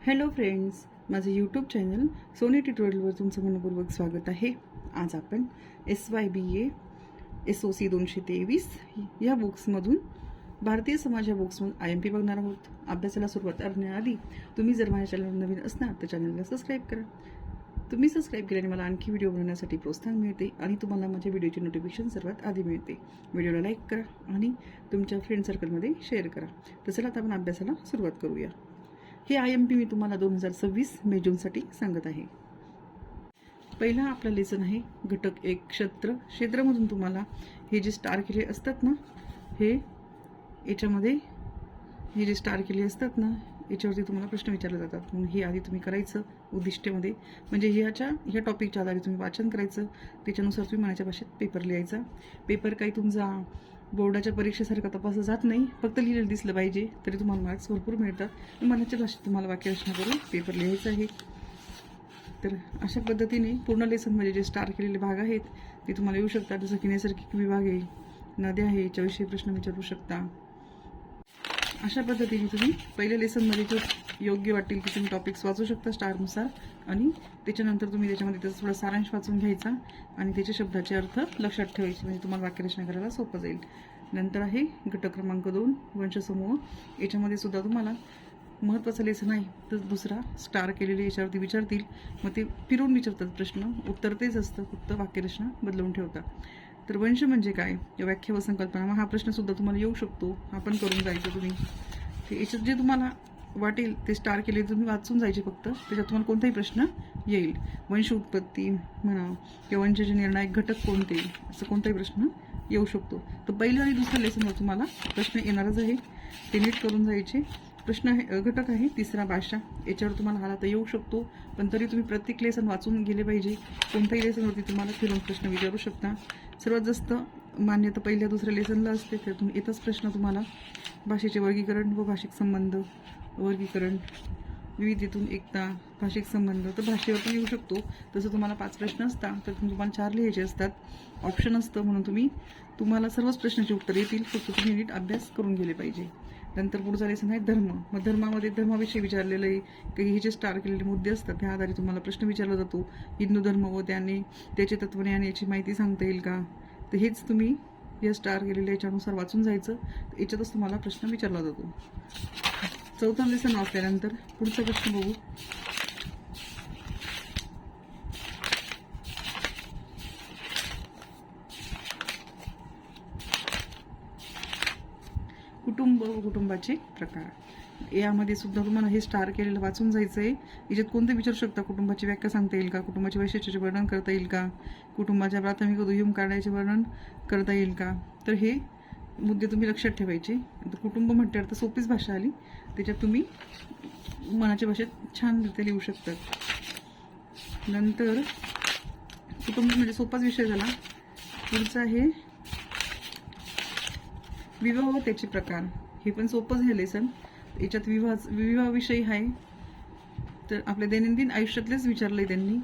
Hello friends, माझं YouTube channel Sony ट्युटोरियलवर तुमचं मनपूर्वक स्वागत आहे. आज आपण SYBA SOC 223 या बुक्समधून भारतीय समाज या बुक्समधून IMP बघणार आहोत. अभ्यासाला सुरुवात करण्याआधी तुम्ही जर माझ्या चॅनलवर नवीन असणार तर चॅनलला सबस्क्राईब करा. तुम्ही सबस्क्राईब केल्याने मला आणखी व्हिडिओ बनवण्यासाठी प्रोत्साहन मिळते आणि तुम्हाला माझ्या व्हिडिओची नोटिफिकेशन सर्वात आधी मिळते. व्हिडिओला लाईक करा आणि तुमच्या फ्रेंड सर्कलमध्ये शेअर करा. तर चला आता आपण अभ्यासाला सुरुवात करूया. हे IMP मी तुम्हाला 2026 मे जूनसाठी सांगत आहे. पहिला आपला लेसन आहे घटक 1 क्षेत्रमधून तुम्हाला हे जे स्टार केले असतात ना, याच्यामध्ये हे जे स्टार केले असतात ना, याच्यावरती तुम्हाला प्रश्न विचारले जातात. म्हणून हे आधी तुम्ही करायचं उद्दिष्टेमध्ये, म्हणजे ह्या टॉपिकच्या आधारे तुम्ही वाचन करायचं. त्याच्यानुसार तुम्ही मनाच्या भाषेत पेपर लिहायचा. पेपर काही तुमचा बोर्डाच्या परीक्षेसारखा तपासला जात नाही, फक्त लिहिलेलं दिसलं पाहिजे तरी तुम्हाला मार्क्स भरपूर मिळतात. मनाच्या भाषेत तुम्हाला वाक्यरचना करून पेपर लिहायचं आहे. तर अशा पद्धतीने पूर्ण लेसनमध्ये जे स्टार केलेले भाग आहेत ते तुम्हाला येऊ शकतात. जसं की नैसर्गिक विभाग आहे, नद्या आहे, याच्याविषयी प्रश्न विचारू शकता. अशा पद्धतीने तुम्ही पहिल्या लेसनमध्ये जो योग्य वाटेल की तुम्ही टॉपिक्स वाचू शकता स्टारनुसार, आणि त्याच्यानंतर तुम्ही त्याच्यामध्ये त्याचा थोडा सारांश वाचून घ्यायचा आणि त्याच्या शब्दाचे अर्थ लक्षात ठेवायचे, म्हणजे तुम्हाला वाक्यरचना करायला सोपं जाईल. नंतर आहे घटक क्रमांक 2 वंशसमूह. याच्यामध्ये सुद्धा तुम्हाला महत्त्वाचा लेसन आहे. तर दुसरा स्टार केलेले याच्यावरती विचारतील, मग ते फिरून विचारतात प्रश्न, उत्तर तेच असतं, फक्त वाक्यरचना बदलवून ठेवतात. तर वंश म्हणजे काय, व्याख्या व संकल्पना, मग हा प्रश्नसुद्धा तुम्हाला येऊ शकतो. आपण करून जायचं तुम्ही. ते याच्यात जे तुम्हाला वाटेल ते स्टार केले तुम्ही वाचून जायचे फक्त, त्याच्यात तुम्हाला कोणताही प्रश्न येईल. वंश उत्पत्ती म्हणा किंवा वंशाचे निर्णायक घटक कोणते, असं कोणताही प्रश्न येऊ शकतो. तर पहिलं आणि दुसऱ्या लेसनवर तुम्हाला प्रश्न येणारच आहे, ते नीट करून जायचे. प्रश्न आहे घटक आहे तिसरा भाषा. याच्यावर तुम्हाला हा तर येऊ शकतो, पण तरी तुम्ही प्रत्येक लेसन वाचून गेले पाहिजे. कोणत्याही लेसनवरती तुम्हाला फिरून प्रश्न विचारू शकता. सर्वात जास्त मान्यता पहिल्या दुसऱ्या लेसनला असते, त्यातून येतच प्रश्न तुम्हाला भाषेचे वर्गीकरण व भाषिक संबंध, वर्गीकरण, विविधतेतून एकता, भाषिक संबंध. तर भाषेवर पण येऊ शकतो. तसं तुम्हाला 5 प्रश्न असतात, तर तुम्हाला 4 लिहायचे असतात. ऑप्शन असतं, म्हणून तुम्हाला सर्वच प्रश्नाचे उत्तर येतील, फक्त तुम्ही नीट अभ्यास करून गेले पाहिजे. नंतर पुढचा लेसन आहे धर्म. मग धर्मामध्ये धर्माविषयी विचारलेलं आहे, काही हे जे स्टार केलेले मुद्दे असतात त्या आधारे तुम्हाला प्रश्न विचारला जातो. हिंदू धर्म व त्याचे तत्त्वज्ञान याची माहिती सांगता येईल का, तर हेच तुम्ही या स्टार केलेल्या याच्यानुसार वाचून जायचं. याच्यातच तुम्हाला प्रश्न विचारला जातो. चौथा लेसन वाचल्यानंतर पुढचा प्रश्न बघू. कुटुंब व कुटुंबाचे प्रकार. यामध्ये सुद्धा तुम्हाला हे स्टार केलेलं वाचून जायचं आहे. याच्यात कोणते विचारू शकता, कुटुंबाची व्याख्या सांगता येईल का, कुटुंबाच्या वैशिष्ट्याचे वर्णन करता येईल का, कुटुंबाच्या प्राथमिक व दुय्यम कार्याचे वर्णन करता येईल का. तर हे मुद्दे तुम्ही लक्षात ठेवायचे. कुटुंब म्हटल्यावर तर सोपीच भाषा आली, त्याच्यात तुम्ही मनाच्या भाषेत छानरित्या लिहू शकतात. नंतर कुटुंब म्हणजे सोपाच विषय झाला. पुढचा आहे विवाह व त्याचे प्रकार. हे पण सोपंच आहे लेसन. याच्यात विवाहाविषयी आहे, तर आपल्या दैनंदिन आयुष्यातलेच विचारलं आहे त्यांनी.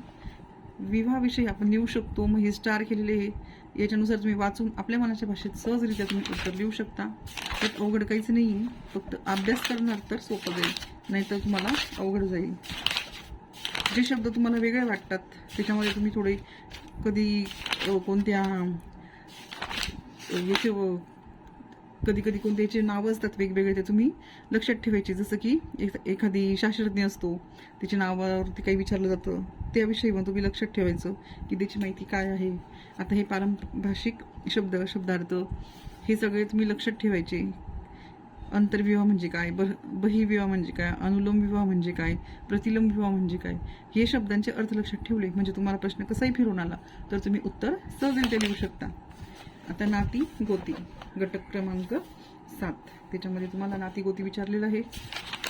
विवाहाविषयी आपण लिहू शकतो. मग हे स्टार केलेले आहे, याच्यानुसार तुम्ही वाचून आपल्या मनाच्या भाषेत सहजरित्या तुम्ही उत्तर लिहू शकता. त्यात अवघड काहीच नाही आहे, फक्त अभ्यास करणार तर सोपं जाईल, नाहीतर तुम्हाला अवघड जाईल. जे शब्द तुम्हाला वेगळे वाटतात त्याच्यामध्ये तुम्ही थोडे कधी कोणत्या याचे कधी कोणत्याचे नावं असतात वेगवेगळे, ते तुम्ही लक्षात ठेवायचे. जसं की एखादी शास्त्रज्ञ असतो, त्याच्या नावावरती काही विचारलं जातं, त्याविषयी मग तुम्ही लक्षात ठेवायचं की त्याची माहिती काय आहे. आता हे भाषिक शब्दार्थ हे सगळे तुम्ही लक्षात ठेवायचे. अंतर्विवाह म्हणजे काय, बहिर्विवाह म्हणजे काय, अनुलोम विवाह म्हणजे काय, प्रतिलोम विवाह म्हणजे काय, हे शब्दांचे अर्थ लक्षात ठेवले म्हणजे तुम्हाला प्रश्न कसाही फिरून आला तर तुम्ही उत्तर सहजरित्या लिहू शकता. आता नाती गोती घटक क्रमांक 7. त्याच्यामध्ये तुम्हाला नाती गोती विचारलेलं आहे.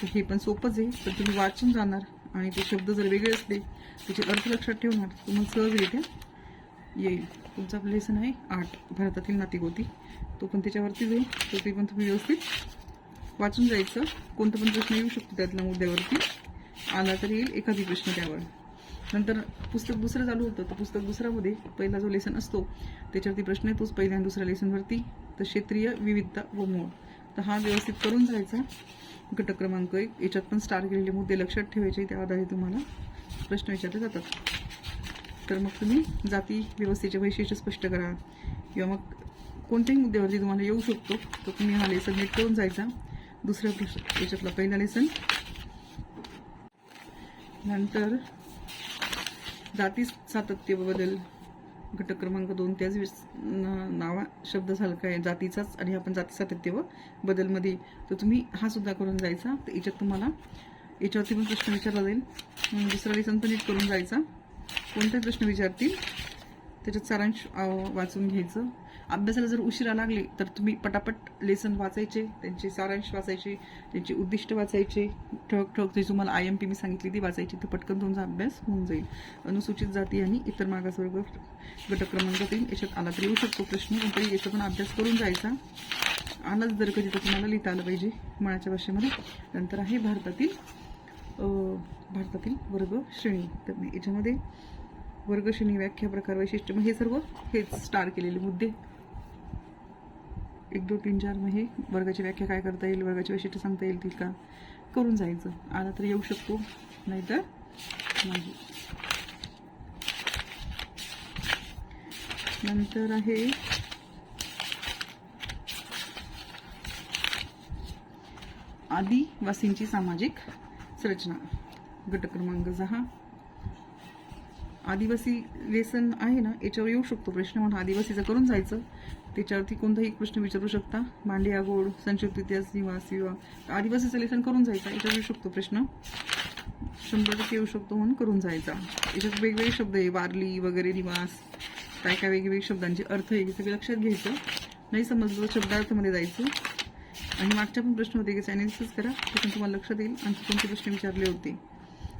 हे पण सोपंच आहे, तर तुम्ही वाचून जाणार आणि ते शब्द जर वेगळे असले त्याचे अर्थ लक्षात ठेवणार, तुम्हाला सहजरित्या येईल. तुमचा लेसन आहे 8 भारतातील नाती गोती. तो पण त्याच्यावरती जाईल, तर ते पण तुम्ही व्यवस्थित वाचून जायचं. कोणता पण प्रश्न येऊ शकतो त्यातल्या मुद्द्यावरती, आला तर येईल एखादी प्रश्न त्यावर. नंतर पुस्तक दुसरं चालू होतं, तर पुस्तक दुसऱ्यामध्ये पहिला जो लेसन असतो त्याच्यावरती प्रश्न येतोच पहिल्या आणि दुसऱ्या लेसनवरती. तर क्षेत्रीय विविधता व मूळ. तर हा व्यवस्थित करून जायचा. घटक क्रमांक 1 याच्यात पण स्टार केलेले मुद्दे लक्षात ठेवायचे, त्या आधारे तुम्हाला प्रश्न विचारले जातात. तर मग तुम्ही जाती व्यवस्थेचे वैशिष्ट्य स्पष्ट करा किंवा मग कोणत्याही मुद्द्यावरती तुम्हाला येऊ शकतो, तर तुम्ही हा लेसन नीट करून जायचा. दुसऱ्या प्रश्न याच्यातला पहिला लेसन. नंतर जाती सातत्य व बदल, घटक क्रमांक 2 त्याच नावा शब्द झाला काय जातीचाच, आणि आपण जाती सातत्य व बदलमध्ये, तर तुम्ही हा सुद्धा करून जायचा. तर याच्यात तुम्हाला याच्यावरती पण प्रश्न विचारला जाईल. दुसरा लेसन पण नीट करून जायचा. कोणते प्रश्न विचारतील त्याच्यात सारांश वाचून घ्यायचं. अभ्यासाला जर उशिरा लागले तर तुम्ही पटापट लेसन वाचायचे, त्यांचे सारांश वाचायचे, त्यांची उद्दिष्ट वाचायचे, ठळक ठळक जी तुम्हाला IMP मी सांगितली ती वाचायची, तर पटकन तुमचा अभ्यास होऊन जाईल. अनुसूचित जाती आणि इतर मागासवर्ग, घटक क्रमांक 3 याच्यात आला तरी येऊ शकतो प्रश्न, पण तरी याचा पण अभ्यास करून जायचा. आलाच जर कधी तर तुम्हाला लिहिता आलं पाहिजे मनाच्या भाषेमध्ये. नंतर आहे भारतातील वर्ग श्रेणी. तर याच्यामध्ये वर्ग श्रेणी, व्याख्या, प्रकार, वैशिष्ट्य, मग हे सर्व हेच स्टार केलेले मुद्दे 1 2 3 4. मग हे वर्गाची व्याख्या काय करता येईल, वर्गाची वैशिष्ट्य सांगता येईल का, करून जायचं. आला तर येऊ शकतो, नाहीतर नाही. नंतर आहे आदिवासींची सामाजिक संरचना, घटक क्रमांक 6. आदिवासी लेसन आहे ना, याच्यावर येऊ शकतो प्रश्न, म्हणून आदिवासीचं करून जायचं. त्याच्यावरती कोणताही प्रश्न विचारू शकता. मांडिया गोड, संक्षिप्त इतिहास, निवास विवाह, आदिवासीचं लेसन करून जायचं. याच्यावर येऊ शकतो प्रश्न, 100% येऊ शकतो, म्हणून करून जायचा. याच्यात वेगवेगळे शब्द आहे, वारली वगैरे, निवास, काय काय वेगवेगळे शब्दांचे अर्थ आहे, हे सगळे लक्षात घ्यायचं. नाही समजलं शब्दार्थामध्ये जायचं. आणि मागच्या पण प्रश्न होते की ॲनालिसिस करा, त्यातून तुम्हाला लक्षात येईल आणखी कोणते प्रश्न विचारले होते.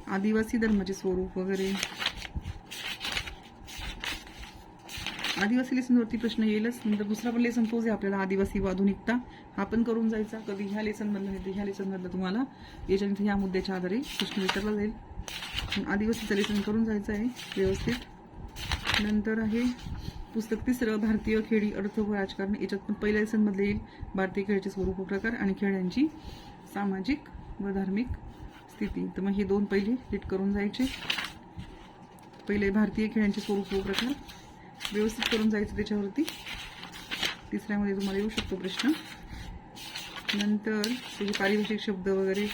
आदिवासी धर्माचे स्वरूप वगैरे, आदिवासी लेसनवरती प्रश्न येईलच. नंतर दुसरा पण लेसन तोच आहे आपल्याला, आदिवासी व आधुनिकता, हा पण करून जायचा. कधी ह्या लेसनमधलं नाही तर ह्या लेसनमधलं तुम्हाला याच्यानंतर ह्या मुद्द्याच्या आधारे प्रश्न विचारला जाईल. आदिवासीचं लेसन करून जायचं आहे व्यवस्थित. नंतर आहे पुस्तक 3 भारतीय खेडी, अर्थ व राजकारण. याच्यात पण पहिल्या लेसनमधले येईल भारतीय खेळाचे स्वरूप व प्रकार आणि खेळांची सामाजिक व धार्मिक स्थिती. तर मग हे 2 पहिले नीट करून जायचे. पहिले भारतीय खेळांचे स्वरूप व प्रकार व्यवस्थित करून जायचं त्याच्यावरती. तिसऱ्यामध्ये तुम्हाला येऊ शकतो प्रश्न. नंतर त्याचे पारिभाषिक शब्द वगैरे.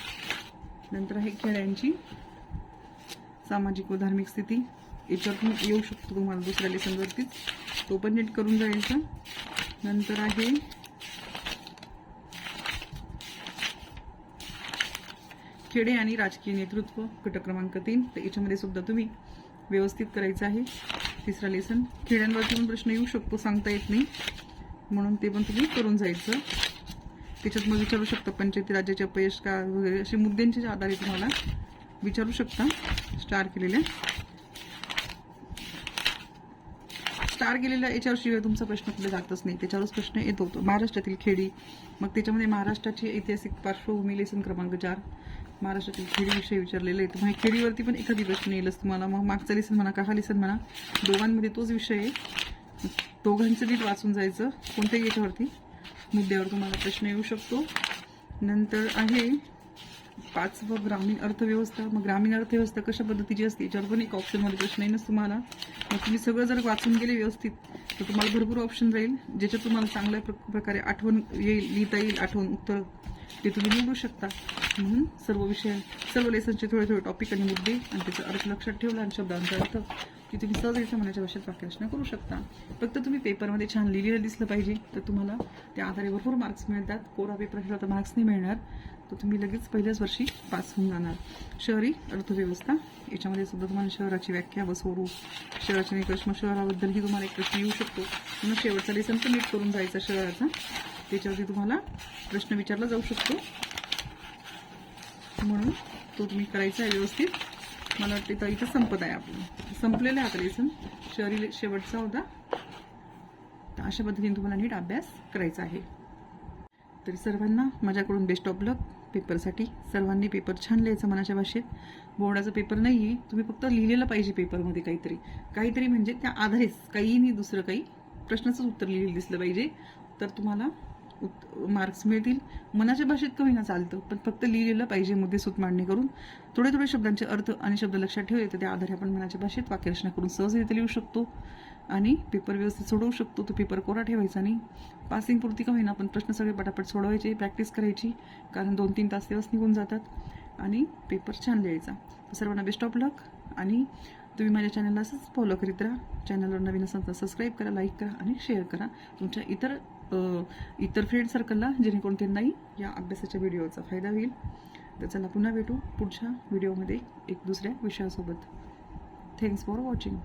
नंतर आहे खेळांची सामाजिक व धार्मिक स्थिती, याच्यातून येऊ शकतो तुम्हाला दुसऱ्या लेसनवरतीच, तो पण नीट करून जायचा. नंतर आहे खेडे आणि राजकीय नेतृत्व, घटक क्रमांक 3. तर याच्यामध्ये सुद्धा तुम्ही व्यवस्थित करायचं आहे. तिसरा लेसन. खेड्यांवरती पण प्रश्न येऊ शकतो, सांगता येत नाही, म्हणून ते पण तुम्ही करून जायचं. त्याच्यात मग विचारू शकता पंचायती राज्याचे अपयश का वगैरे, असे मुद्द्यांच्या आधारे तुम्हाला विचारू शकता. स्टार केलेल्या याच्यावर शिवाय तुमचा प्रश्न कुठे जातच नाही, त्याच्यावरच प्रश्न येत होतो. महाराष्ट्रातील खेडी, मग त्याच्यामध्ये महाराष्ट्राची ऐतिहासिक पार्श्वभूमी, लेसन क्रमांक 4. महाराष्ट्रातील खेडी विषय विचारलेले आहेत. मग खेडीवरती पण एखादी प्रश्न येईलच तुम्हाला. मग मागचा लेसन म्हणा का हा लेसन म्हणा, दोघांमध्ये तोच विषय आहे. दोघांचं नीट वाचून जायचं. कोणत्याही याच्यावरती मुद्द्यावर तुम्हाला प्रश्न येऊ शकतो. नंतर आहे 5 ग्रामीण अर्थव्यवस्था. मग ग्रामीण अर्थव्यवस्था कशा पद्धतीची असते याच्यावर पण एक ऑप्शनमध्ये प्रश्न येईलच तुम्हाला. मग तुम्ही सगळं जर वाचून गेले व्यवस्थित तर तुम्हाला भरपूर ऑप्शन राहील, ज्याच्यात तुम्हाला चांगल्या प्रकारे आठवण येईल, लिहिता येईल आठवण उत्तर, ते तुम्ही निवडू शकता. म्हणून सर्व लेसनचे थोडे थोडे टॉपिक आणि मुद्दे आणि त्याचा अर्थ लक्षात ठेवला आणि शब्दांचा अर्थ की तुम्ही सहजरित्या मनाच्या भाषेत वाक्यरचना करू शकता. फक्त तुम्ही पेपरमध्ये छान लिहिलेलं दिसलं पाहिजे, तर तुम्हाला त्या आधारे भरपूर मार्क्स मिळतात. कोरा पेपर असला तर मार्क्स नाही मिळणार, तर तुम्ही लगेच पहिल्याच वर्षी पास होऊन जाणार. शहरी अर्थव्यवस्था, याच्यामध्ये सुद्धा तुम्हाला शहराची व्याख्या व स्वरूप, शहराचे निकष, मग शहराबद्दलही तुम्हाला एक प्रश्न येऊ शकतो. मग शेवटचा लेसन पण नीट करून जायचा शहराचा, त्याच्यावरती तुम्हाला प्रश्न विचारला जाऊ शकतो, म्हणून तो तुम्ही करायचा आहे व्यवस्थित. मला वाटते तर इथं संपत आहे, आपलं संपलेलं आहे आता लेसन, शहरी शेवटचा होता. तर अशा पद्धतीने तुम्हाला नीट अभ्यास करायचा आहे. तरी सर्वांना माझ्याकडून बेस्ट ऑफ लक पेपरसाठी. सर्वांनी पेपर छान लिहायचा मनाच्या भाषेत. बोर्डाचा पेपर नाही आहे, तुम्ही फक्त लिहिलेलं पाहिजे पेपरमध्ये काहीतरी म्हणजे त्या आधारेच काही नाही, दुसरं काही प्रश्नाचंच उत्तर लिहिलेलं दिसलं पाहिजे, तर तुम्हाला मार्क्स मिळतील. मनाच्या भाषेत का होईना चालतं, पण फक्त लिहिलेलं पाहिजे मुद्देसूद मांडणी करून. थोडे थोडे शब्दांचे अर्थ आणि शब्द लक्षात ठेवले तर त्या आधारे आपण मनाच्या भाषेत वाक्यरचना करून सहजरित्या लिहू शकतो आणि पेपर व्यवस्थित सोडवू शकतो. तो पेपर कोरा ठेवायचा नाही. पासिंग पुरती का होईना आपण प्रश्न सगळे पटापट सोडवायचे, प्रॅक्टिस करायची, कारण 2-3 तास तेव्हाच निघून जातात आणि पेपर छान लिहायचा. तर सर्वांना बेस्ट ऑफ लक. आणि तुम्ही माझ्या चॅनलला असंच फॉलो करीत राहा. चॅनलवर नवीन असाल तर सबस्क्राईब करा, लाईक करा आणि शेअर करा तुमच्या इतर फ्रेंड सर्कलला, जेणेकरून त्यांनाही या अभ्यासाच्या व्हिडिओचा फायदा होईल. तर चला पुन्हा भेटू पुढच्या व्हिडिओमध्ये एक दुसऱ्या विषयासोबत. Thanks for watching.